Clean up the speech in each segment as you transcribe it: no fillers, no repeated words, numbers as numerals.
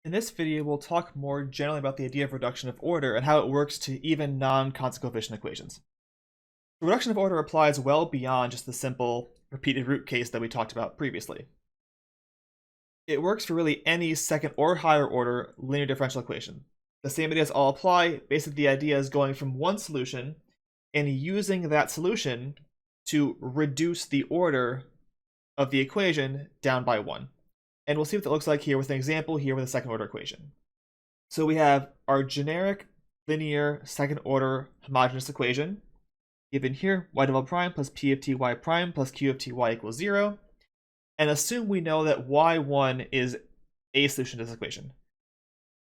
In this video, we'll talk more generally about the idea of reduction of order and how it works to even non-constant coefficient equations. Reduction of order applies well beyond just the simple repeated root case that we talked about previously. It works for really any second or higher order linear differential equation. The same ideas all apply. Basically, the idea is going from one solution and using that solution to reduce the order of the equation down by one. And we'll see what that looks like here with an example here with a second order equation. So we have our generic linear second order homogeneous equation given here, y double prime plus p of t y prime plus q of t y equals 0. And assume we know that y1 is a solution to this equation.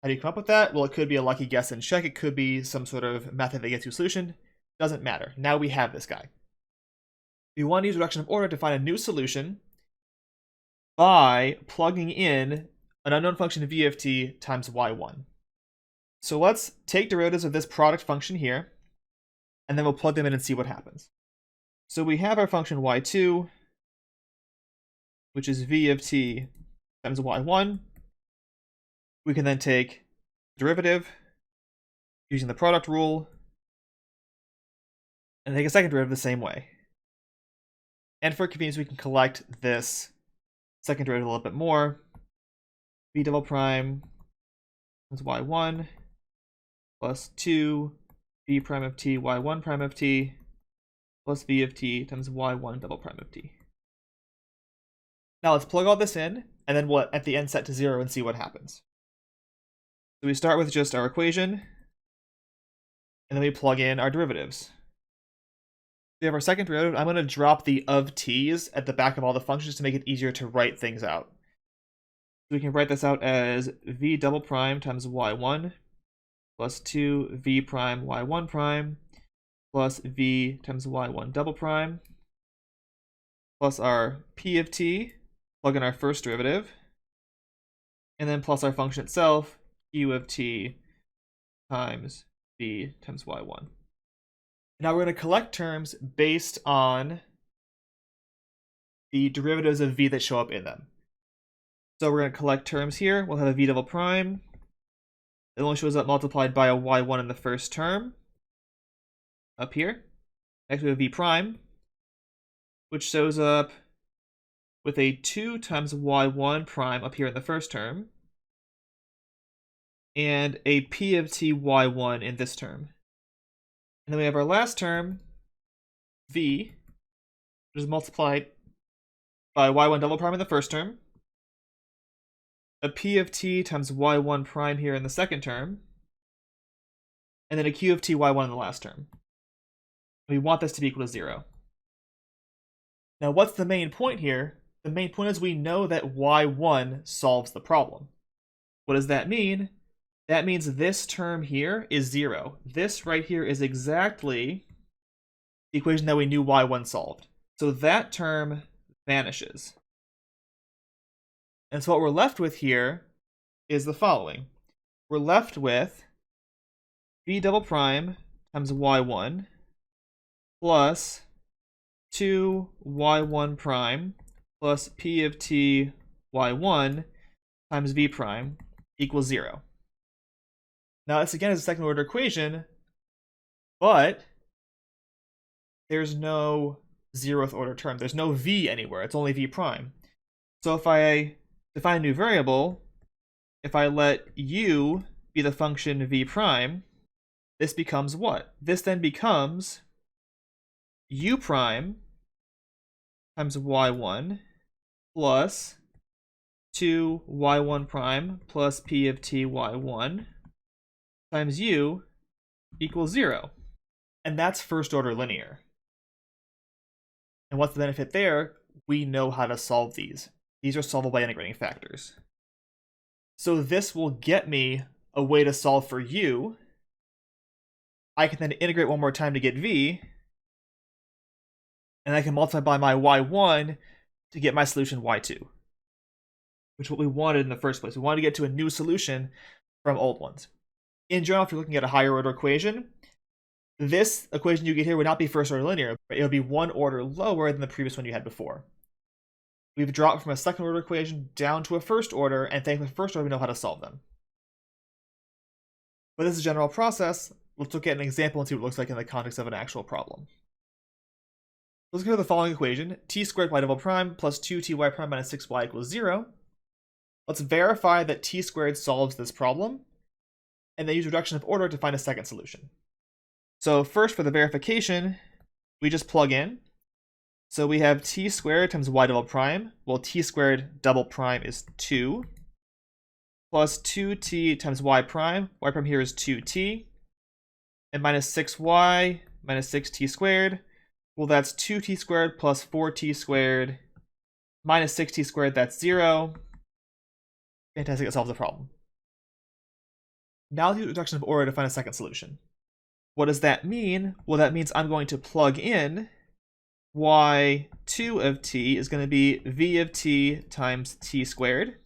How do you come up with that? Well, it could be a lucky guess and check. It could be some sort of method that gets you a solution. Doesn't matter. Now we have this guy. We want to use reduction of order to find a new solution by plugging in an unknown function v of t times y1. So let's take derivatives of this product function here, and then we'll plug them in and see what happens. So we have our function y2, which is v of t times y1. We can then take derivative using the product rule and take a second derivative the same way. And for convenience, we can collect this second derivative a little bit more. V double prime times y1 plus 2 v prime of t y1 prime of t plus v of t times y1 double prime of t. Now let's plug all this in, and then we'll at the end set to 0 and see what happens. So we start with just our equation, and then we plug in our derivatives. We have our second derivative. I'm going to drop the of t's at the back of all the functions to make it easier to write things out. So we can write this out as v double prime times y1 plus 2 v prime y1 prime plus v times y1 double prime plus our p of t, plug in our first derivative, and then plus our function itself, q of t times v times y1. Now we're going to collect terms based on the derivatives of v that show up in them. So we're going to collect terms here. We'll have a v double prime. It only shows up multiplied by a y1 in the first term up here. Next we have v prime, which shows up with a 2 times y1 prime up here in the first term, and a p of t y1 in this term. And then we have our last term, v, which is multiplied by y1 double prime in the first term, a p of t times y1 prime here in the second term, and then a q of t y1 in the last term. We want this to be equal to 0. Now what's the main point here? The main point is we know that y1 solves the problem. What does that mean? That means this term here is 0. This right here is exactly the equation that we knew y1 solved. So that term vanishes. And so what we're left with here is the following. We're left with v double prime times y1 plus 2 y1 prime plus p of t y1 times v prime equals 0. Now, this again is a second order equation, but there's no 0th order term. There's no v anywhere. It's only v prime. So if I define a new variable, if I let u be the function v prime, this becomes what? This then becomes u prime times y1 plus 2 y1 prime plus p of t y1 times u equals 0. And that's first order linear. And what's the benefit there? We know how to solve these. These are solvable by integrating factors. So this will get me a way to solve for u. I can then integrate one more time to get v. And I can multiply by my y1 to get my solution y2. Which is what we wanted in the first place. We wanted to get to a new solution from old ones. In general, if you're looking at a higher order equation, this equation you get here would not be first order linear, but it would be one order lower than the previous one you had before. we've dropped from a second order equation down to a first order, and thanks to the first order, we know how to solve them. But this is a general process. Let's look at an example and see what it looks like in the context of an actual problem. Let's go to the following equation, t squared y double prime plus 2ty prime minus 6y equals 0. Let's verify that t squared solves this problem, and then use reduction of order to find a second solution. So first, for the verification, we just plug in. So we have t squared times y double prime. Well, t squared double prime is 2, plus 2t times y prime. Y prime here is 2t, and minus 6y minus 6t squared. Well, that's 2t squared plus 4t squared minus 6t squared, that's 0. Fantastic, it solves the problem. Now let's use reduction of order to find a second solution. What does that mean? Well, that means I'm going to plug in y2 of t is going to be v of t times t squared.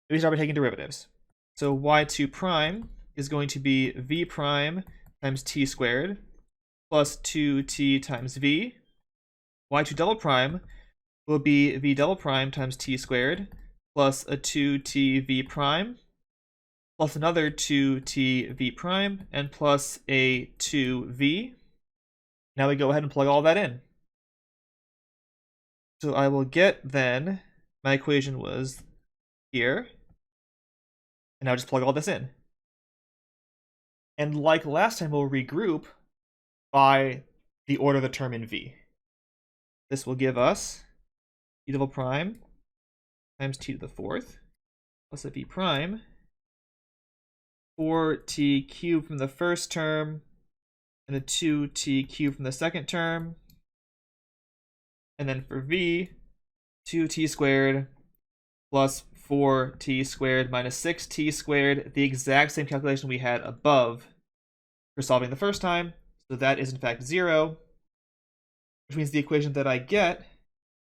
We start by taking derivatives. So y2 prime is going to be v prime times t squared plus 2t times v. Y2 double prime will be v double prime times t squared plus a 2t v prime plus another 2t v prime and plus a 2v. Now we go ahead and plug all that in. So I will get then, my equation was here, and now just plug all this in. And like last time, we'll regroup by the order of the term in v. This will give us t double prime times t to the fourth plus a v prime, 4t cubed from the first term, and a 2t cubed from the second term. And then for v, 2t squared plus 4t squared minus 6t squared, the exact same calculation we had above for solving the first time. So that is in fact 0, which means the equation that I get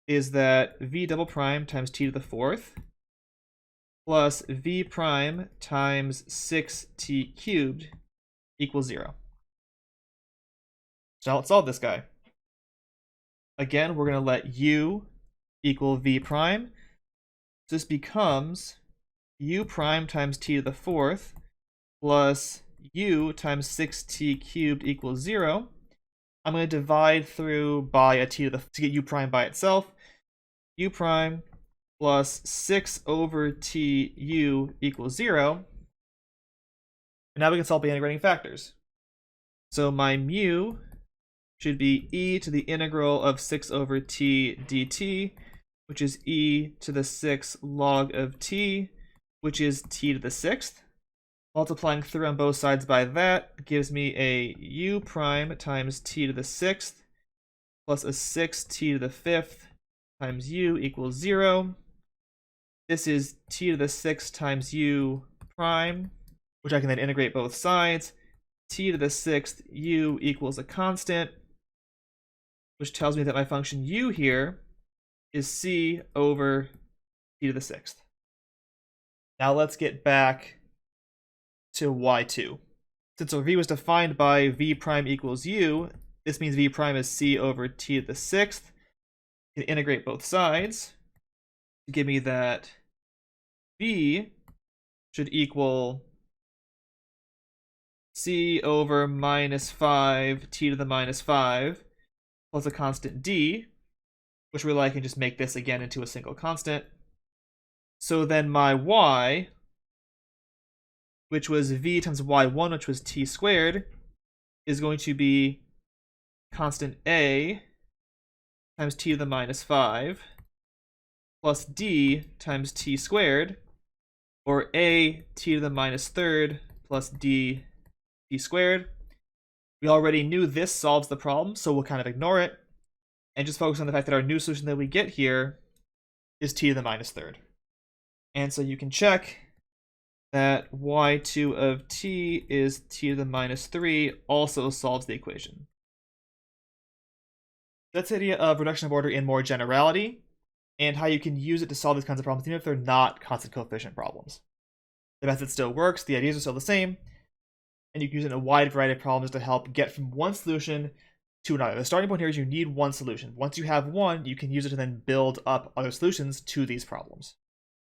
is that v double prime times t to the fourth plus v prime times 6t cubed equals 0. So now let's solve this guy. Again, we're going to let u equal v prime. So this becomes u prime times t to the fourth plus u times 6t cubed equals 0. I'm going to divide through by a t to the to get u prime by itself. U prime plus 6 over t u equals 0. And now we can solve by integrating factors. So my mu should be e to the integral of 6 over t dt, which is e to the 6 log of t, which is t to the 6th. Multiplying through on both sides by that gives me a u prime times t to the 6th plus a 6t to the 5th times u equals 0. This is t to the 6th times u prime, which I can then integrate both sides. T to the 6th u equals a constant, which tells me that my function u here is c over t to the 6th. Now let's get back to y2. Since our v was defined by v prime equals u, this means v prime is c over t to the 6th. You can integrate both sides to give me that v should equal c over minus 5 t to the minus 5 plus a constant d, which really I can just make this again into a single constant. So then my y, which was v times y1, which was t squared, is going to be constant a times t to the minus 5 plus d times t squared, or a t to the minus third plus d t squared. We already knew this solves the problem, so we'll kind of ignore it and just focus on the fact that our new solution that we get here is t to the minus third. And so you can check that y2 of t is t to the minus 3 also solves the equation. That's the idea of reduction of order in more generality, and how you can use it to solve these kinds of problems even if they're not constant coefficient problems. The method still works, the ideas are still the same, and you can use it in a wide variety of problems to help get from one solution to another. The starting point here is you need one solution. Once you have one, you can use it to then build up other solutions to these problems.